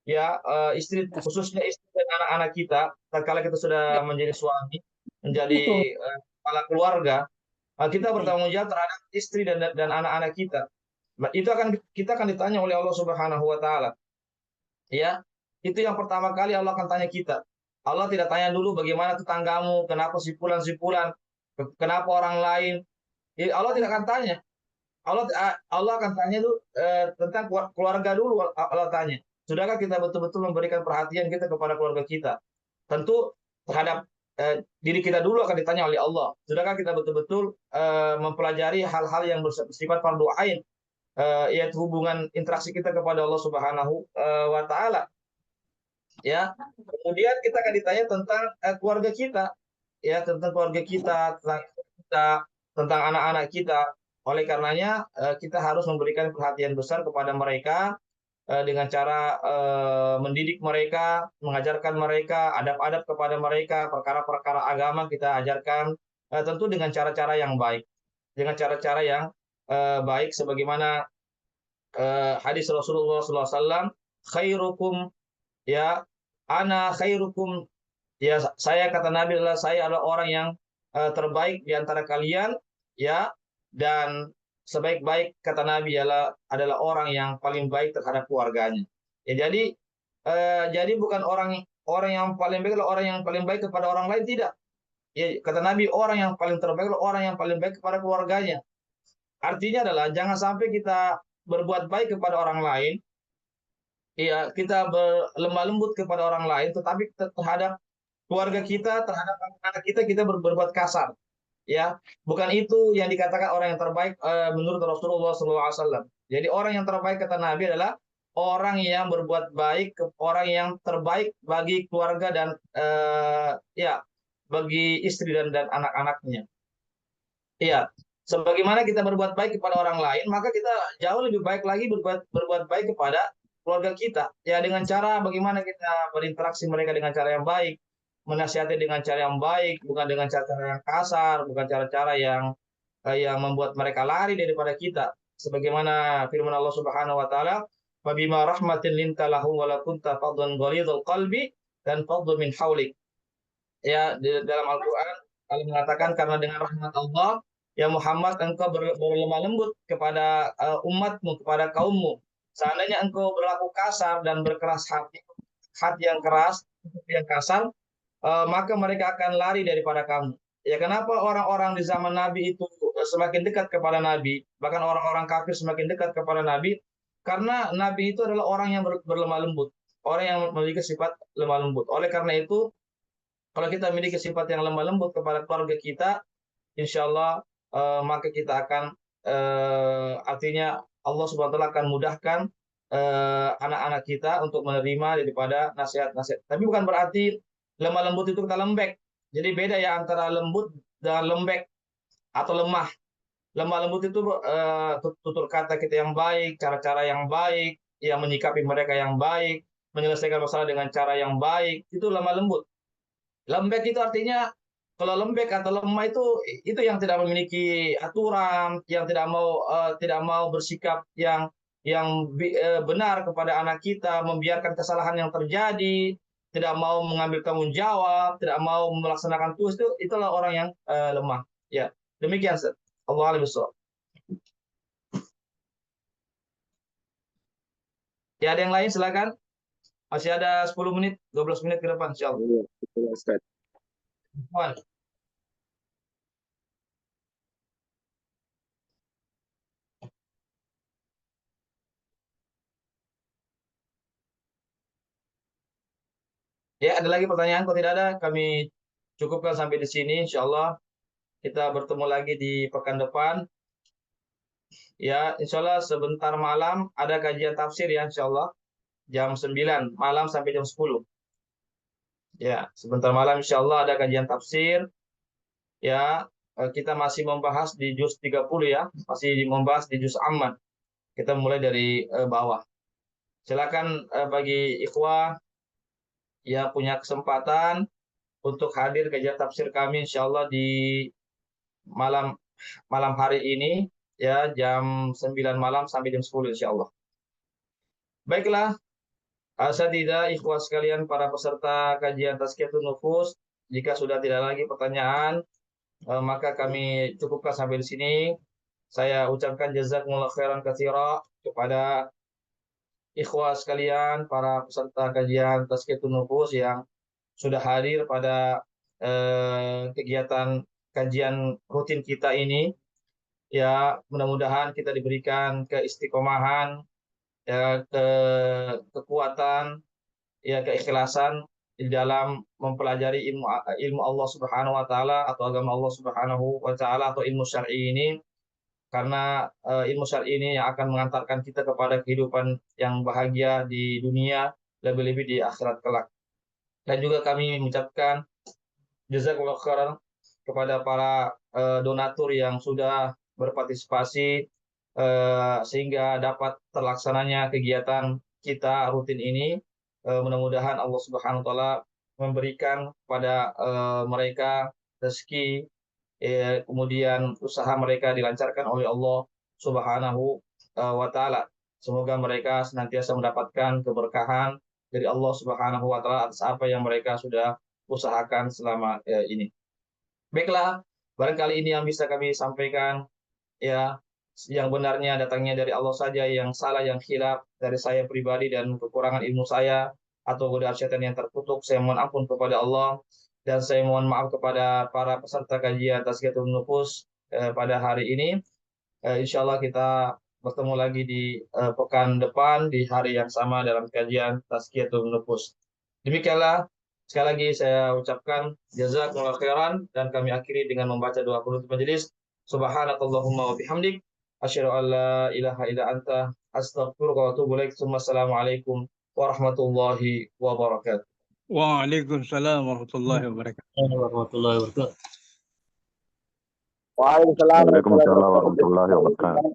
ya istri, khususnya istri dan anak-anak kita, tatkala kita sudah menjadi suami, menjadi kepala keluarga, kita bertanggung jawab terhadap istri dan anak-anak kita. Itu kita akan ditanya oleh Allah Subhanahu wa taala. Ya, itu yang pertama kali Allah akan tanya kita. Allah tidak tanya dulu bagaimana tetanggamu, kenapa sipulan-sipulan, kenapa orang lain. Allah tidak akan tanya. Allah akan tanya itu tentang keluarga dulu. Allah tanya, sudahkah kita betul-betul memberikan perhatian kita kepada keluarga kita? Tentu terhadap diri kita dulu akan ditanya oleh Allah. Sudahkah kita betul-betul mempelajari hal-hal yang bersifat fardu ain, yaitu hubungan interaksi kita kepada Allah Subhanahu wa taala. Ya. Kemudian kita akan ditanya tentang keluarga kita, ya, tentang keluarga kita, tentang kita, tentang anak-anak kita. Oleh karenanya kita harus memberikan perhatian besar kepada mereka dengan cara mendidik mereka, mengajarkan mereka, adab-adab kepada mereka, perkara-perkara agama kita ajarkan, tentu dengan cara-cara yang baik, dengan cara-cara yang baik, sebagaimana hadis Rasulullah SAW, khairukum, ya, ana khairukum, ya, saya, kata Nabi, adalah saya adalah orang yang terbaik di antara kalian, ya, dan sebaik-baik, kata Nabi, adalah orang yang paling baik terhadap keluarganya. Ya, jadi bukan orang orang yang paling baik adalah orang yang paling baik kepada orang lain, tidak. Ya, kata Nabi, orang yang paling terbaik adalah orang yang paling baik kepada keluarganya. Artinya adalah jangan sampai kita berbuat baik kepada orang lain, ya, kita lemah lembut kepada orang lain, tetapi terhadap keluarga kita, terhadap anak-anak kita berbuat kasar. Ya, bukan itu yang dikatakan orang yang terbaik menurut Rasulullah SAW. Jadi orang yang terbaik, kata Nabi, adalah orang yang berbuat baik, orang yang terbaik bagi keluarga dan ya, bagi istri dan anak-anaknya. Iya, sebagaimana kita berbuat baik kepada orang lain, maka kita jauh lebih baik lagi berbuat baik kepada keluarga kita. Ya, dengan cara bagaimana kita berinteraksi mereka dengan cara yang baik, menasihati dengan cara yang baik, bukan dengan cara-cara yang kasar, bukan cara-cara yang membuat mereka lari daripada kita. Sebagaimana firman Allah Subhanahu wa taala, "Fabima rahmatin linta lahum wa la kunta faddan ghalidul qalbi dan faddu min haulik." Ya, di dalam Al-Qur'an Allah mengatakan, karena dengan rahmat Allah, ya Muhammad, engkau berlemah lembut kepada umatmu, kepada kaummu. Seandainya engkau berlaku kasar dan berkeras hati, hati yang keras, yang kasar, maka mereka akan lari daripada kamu. Ya, kenapa orang-orang di zaman Nabi itu semakin dekat kepada Nabi, bahkan orang-orang kafir semakin dekat kepada Nabi, karena Nabi itu adalah orang yang berlemah lembut, orang yang memiliki sifat lemah lembut. Oleh karena itu, kalau kita memiliki sifat yang lemah lembut kepada keluarga kita, insya Allah maka kita akan artinya Allah Subhanahu wa taala akan mudahkan anak-anak kita untuk menerima daripada nasihat-nasihat. Tapi bukan berarti lemah lembut itu kita lembek. Jadi beda ya antara lembut dan lembek atau lemah. Lemah lembut itu tutur kata kita yang baik, cara-cara yang baik, yang menyikapi mereka yang baik, menyelesaikan masalah dengan cara yang baik, itu lemah lembut. Lembek itu artinya, kalau lembek atau lemah itu yang tidak memiliki aturan, yang tidak mau bersikap yang benar kepada anak kita, membiarkan kesalahan yang terjadi, tidak mau mengambil tanggung jawab, tidak mau melaksanakan tugas, itulah orang yang lemah. Ya, demikian, Ustaz. Allah a'lam bishawab. Ya, ada yang lain silakan. Masih ada 10 menit, 12 menit ke depan, insyaallah. Iya, betul, Ustaz. Ya, ada lagi pertanyaan? Kalau tidak ada, kami cukupkan sampai di sini. Insya Allah kita bertemu lagi di pekan depan. Ya, insya Allah sebentar malam ada kajian tafsir ya, insya Allah. jam 9 malam sampai jam 10. Ya, sebentar malam insya Allah ada kajian tafsir. Ya, kita masih membahas di juz 30 ya, masih membahas di juz Amman. Kita mulai dari bawah. Silakan bagi ikhwah yang punya kesempatan untuk hadir kajian tafsir kami insya Allah di malam malam hari ini ya jam 9 malam sampai jam 10 insya Allah. Baiklah, asatidzah ikhwah sekalian para peserta kajian Tazkiyatun Nufus, jika sudah tidak lagi pertanyaan, maka kami cukupkan sampai di sini. Saya ucapkan jazakumullah khairan katsira kepada ikhwah sekalian para peserta kajian Tazkiyatun Nufus yang sudah hadir pada kegiatan kajian rutin kita ini. Ya, mudah-mudahan kita diberikan keistiqomahan, ya, kekuatan, ya, keikhlasan di dalam mempelajari ilmu Allah Subhanahu wa taala atau agama Allah Subhanahu wa taala atau ilmu syar'i ini, karena ilmu syar'i ini yang akan mengantarkan kita kepada kehidupan yang bahagia di dunia, lebih-lebih di akhirat kelak. Dan juga kami mengucapkan jazakallahu khairan kepada para donatur yang sudah berpartisipasi sehingga dapat terlaksananya kegiatan kita rutin ini. Mudah-mudahan Allah Subhanahu wa taala memberikan kepada mereka rezeki, kemudian usaha mereka dilancarkan oleh Allah Subhanahu wa taala. Semoga mereka senantiasa mendapatkan keberkahan dari Allah Subhanahu wa taala atas apa yang mereka sudah usahakan selama ini. Baiklah, barangkali ini yang bisa kami sampaikan, ya. Yang benarnya datangnya dari Allah saja, yang salah, yang khilaf dari saya pribadi dan kekurangan ilmu saya atau godaan syaitan yang terkutuk, saya mohon ampun kepada Allah, dan saya mohon maaf kepada para peserta kajian Tazkiyatun Nufus pada hari ini. Insya Allah kita bertemu lagi di pekan depan di hari yang sama dalam kajian Tazkiyatun Nufus. Demikianlah, sekali lagi saya ucapkan jazakumullah khairan, dan kami akhiri dengan membaca doa penutup majelis. Subhanakallahumma wa bihamdik, asyhadu an la ilaha illa anta, astaghfiruka wa atubu ilaik. Assalamualaikum warahmatullahi wabarakatuh. Waalaikumsalam warahmatullahi wabarakatuh. warahmatullahi wabarakatuh. Waalaikumsalam warahmatullahi wabarakatuh.